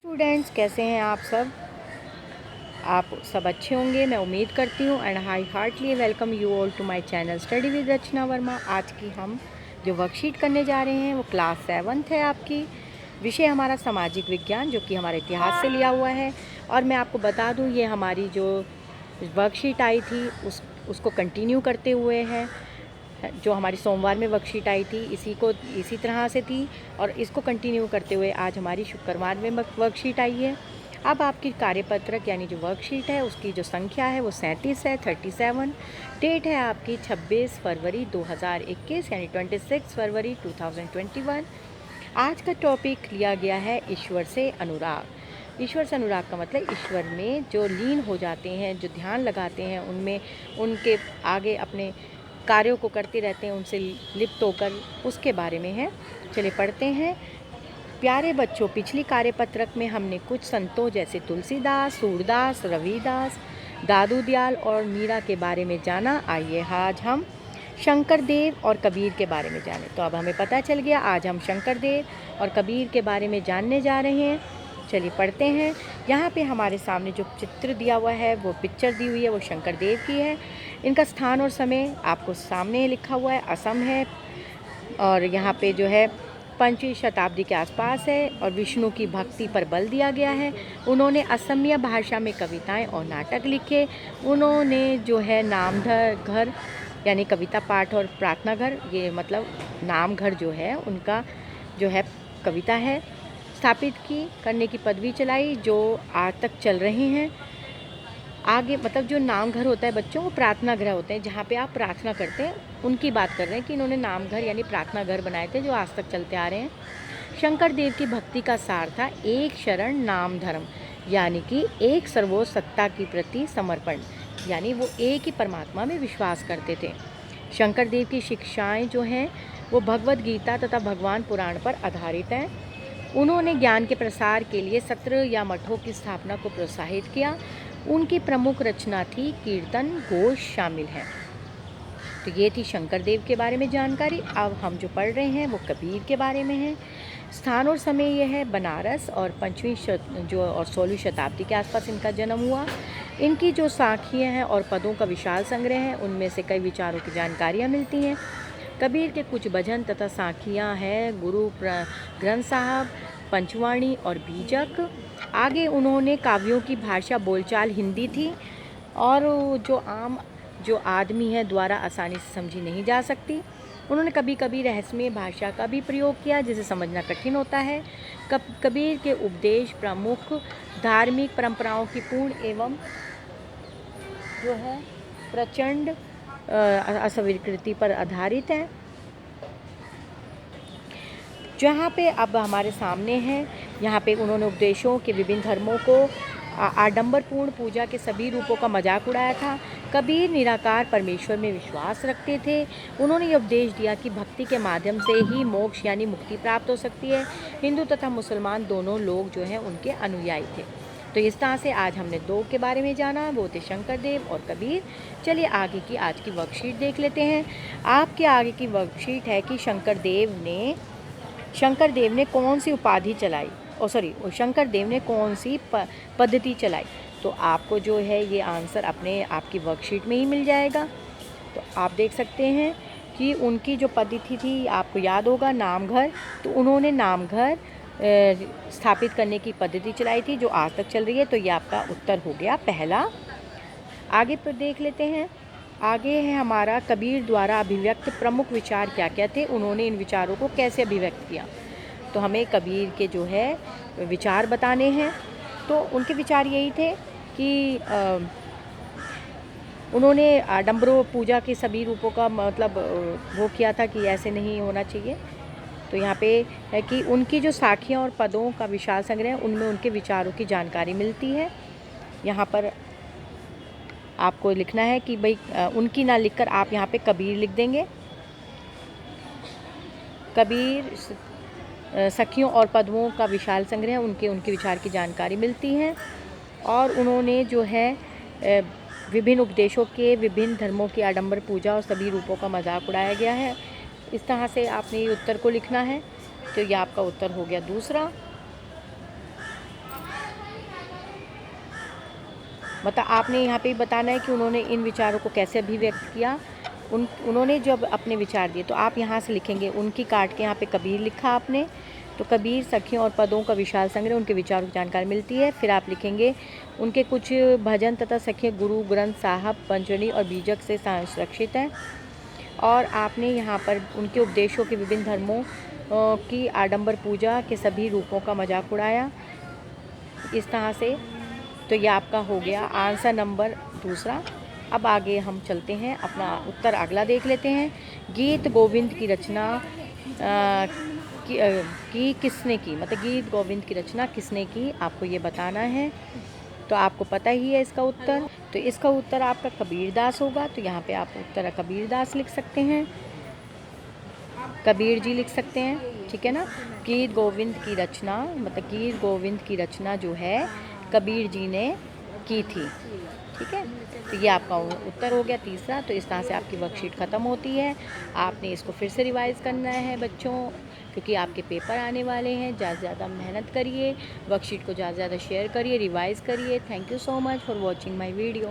Students, कैसे हैं आप सब? आप सब अच्छे होंगे, मैं उम्मीद करती हूँ। And I heartily welcome you all to my channel study with Rachna Verma. आज की हम जो वर्कशीट करने जा रहे हैं वो क्लास 7th है आपकी। विषय हमारा सामाजिक विज्ञान, जो कि हमारे इतिहास से लिया हुआ है। और मैं आपको बता दूँ, ये हमारी जो वर्कशीट आई थी उसको कंटिन्यू करते हुए है। जो हमारी सोमवार में वर्कशीट आई थी इसी तरह से थी, और इसको कंटिन्यू करते हुए आज हमारी शुक्रवार में वर्कशीट आई है। अब आपकी कार्यपत्रक यानी जो वर्कशीट है उसकी जो संख्या है वो 37 है, 37। डेट है आपकी 26 फरवरी 2021 यानी 26 फरवरी 2021। आज का टॉपिक लिया गया है ईश्वर से अनुराग। ईश्वर से अनुराग का मतलब ईश्वर में जो लीन हो जाते हैं, जो ध्यान लगाते हैं, उनमें उनके आगे अपने कार्यों को करते रहते हैं, उनसे लिप्त होकर, उसके बारे में है। चलिए पढ़ते हैं। प्यारे बच्चों, पिछली कार्यपत्रक में हमने कुछ संतों जैसे तुलसीदास, सूरदास, रविदास, दादू दयाल और मीरा के बारे में जाना। आइए आज हम शंकर देव और कबीर के बारे में जाने। तो अब हमें पता चल गया, आज हम शंकर देव और कबीर के बारे में जानने जा रहे हैं। चलिए पढ़ते हैं। यहाँ पे हमारे सामने जो चित्र दिया हुआ है, वो पिक्चर दी हुई है, वो शंकर देव की है। इनका स्थान और समय आपको सामने लिखा हुआ है, असम है। और यहाँ पे जो है 5वीं शताब्दी के आसपास है, और विष्णु की भक्ति पर बल दिया गया है। उन्होंने असमिया भाषा में कविताएं और नाटक लिखे। उन्होंने जो है नामधर घर यानी कविता पाठ और प्रार्थना घर, ये मतलब नाम घर जो है उनका जो है कविता है, स्थापित करने की पदवी चलाई, जो आज तक चल रही हैं। आगे मतलब जो नाम घर होता है बच्चों, वो प्रार्थना घर होते हैं जहाँ पे आप प्रार्थना करते हैं, उनकी बात कर रहे हैं कि इन्होंने नाम घर यानी प्रार्थना घर बनाए थे, जो आज तक चलते आ रहे हैं। शंकर देव की भक्ति का सार था एक शरण नाम धर्म, यानी कि एक सर्वोच्च सत्ता की प्रति समर्पण, यानी वो एक ही परमात्मा में विश्वास करते थे। शंकर देव की शिक्षाएं जो हैं वो भगवद गीता तथा भगवान पुराण पर आधारित हैं। उन्होंने ज्ञान के प्रसार के लिए सत्र या मठों की स्थापना को प्रोत्साहित किया। उनकी प्रमुख रचना थी कीर्तन घोष शामिल है। तो ये थी शंकर देव के बारे में जानकारी। अब हम जो पढ़ रहे हैं वो कबीर के बारे में है। स्थान और समय यह है बनारस, और 5वीं और 16वीं शताब्दी के आसपास इनका जन्म हुआ। इनकी जो साखियाँ हैं और पदों का विशाल संग्रह है, उनमें से कई विचारों की जानकारियाँ मिलती हैं। कबीर के कुछ भजन तथा साखियाँ हैं गुरु ग्रंथ साहब, पंचवाणी और बीजक। आगे उन्होंने काव्यों की भाषा बोलचाल हिंदी थी, और जो आदमी है द्वारा आसानी से समझी नहीं जा सकती। उन्होंने कभी कभी रहस्यमय भाषा का भी प्रयोग किया, जिसे समझना कठिन होता है। कबीर के उपदेश प्रमुख धार्मिक परंपराओं की पूर्ण एवं जो है प्रचंड अस्वीकृति पर आधारित है। जहाँ पे अब हमारे सामने हैं, यहाँ पे उन्होंने उपदेशों के विभिन्न धर्मों को आडंबरपूर्ण पूजा के सभी रूपों का मजाक उड़ाया था। कबीर निराकार परमेश्वर में विश्वास रखते थे। उन्होंने ये उपदेश दिया कि भक्ति के माध्यम से ही मोक्ष यानी मुक्ति प्राप्त हो सकती है। हिंदू तथा मुसलमान दोनों लोग जो हैं उनके अनुयायी थे। तो इस तरह से आज हमने दो के बारे में जाना, वो थे शंकर देव और कबीर। चलिए आगे की आज की वर्कशीट देख लेते हैं। आपके आगे की वर्कशीट है कि शंकर देव ने कौन सी उपाधि चलाई, शंकर देव ने कौन सी पद्धति चलाई। तो आपको जो है ये आंसर अपने आपकी वर्कशीट में ही मिल जाएगा। तो आप देख सकते हैं कि उनकी जो पद्धति थी, आपको याद होगा नामघर। तो उन्होंने नामघर स्थापित करने की पद्धति चलाई थी, जो आज तक चल रही है। तो ये आपका उत्तर हो गया पहला। आगे पर देख लेते हैं। आगे है हमारा कबीर द्वारा अभिव्यक्त प्रमुख विचार क्या क्या थे, उन्होंने इन विचारों को कैसे अभिव्यक्त किया। तो हमें कबीर के जो है विचार बताने हैं। तो उनके विचार यही थे कि उन्होंने आडंबरों पूजा के सभी रूपों का मतलब वो किया था कि ऐसे नहीं होना चाहिए। तो यहाँ पे है कि उनकी जो साखियाँ और पदों का विशाल संग्रह, उनमें उनके विचारों की जानकारी मिलती है। यहाँ पर आपको लिखना है कि भाई उनकी ना लिखकर आप यहाँ पे कबीर लिख देंगे। कबीर सखियों और पदों का विशाल संग्रह, उनके विचार की जानकारी मिलती है। और उन्होंने जो है विभिन्न उपदेशों के विभिन्न धर्मों की आडंबर पूजा और सभी रूपों का मजाक उड़ाया गया है। इस तरह से आपने ये उत्तर को लिखना है। तो ये आपका उत्तर हो गया दूसरा। मतलब आपने यहाँ पे बताना है कि उन्होंने इन विचारों को कैसे अभिव्यक्त किया। उन्होंने जब अपने विचार दिए तो आप यहाँ से लिखेंगे, उनकी काट के यहाँ पे कबीर लिखा आपने, तो कबीर सखियों और पदों का विशाल संग्रह, उनके विचारों की जानकारी मिलती है। फिर आप लिखेंगे उनके कुछ भजन तथा सखियाँ गुरु ग्रंथ साहब पंचणी और बीजक से संरक्षित हैं। और आपने यहाँ पर उनके उपदेशों के विभिन्न धर्मों की आडंबर पूजा के सभी रूपों का मजाक उड़ाया इस तरह से। तो ये आपका हो गया आंसर नंबर 2। अब आगे हम चलते हैं, अपना उत्तर अगला देख लेते हैं। गीत गोविंद की रचना की किसने की, मतलब गीत गोविंद की रचना किसने की, आपको ये बताना है। तो आपको पता ही है इसका उत्तर, तो इसका उत्तर आपका कबीरदास होगा। तो यहाँ पे आप उत्तर कबीरदास लिख सकते हैं, कबीर जी लिख सकते हैं, ठीक है ना। गीत गोविंद की रचना, मतलब गीत गोविंद की रचना जो है कबीर जी ने की थी, ठीक है। तो ये आपका उत्तर हो गया 3। तो इस तरह से आपकी वर्कशीट ख़त्म होती है। आपने इसको फिर से रिवाइज़ करना है बच्चों, क्योंकि आपके पेपर आने वाले हैं। ज़्यादा से ज़्यादा मेहनत करिए, वर्कशीट को ज़्यादा से ज़्यादा शेयर करिए, रिवाइज़ करिए। Thank you so much for watching my video.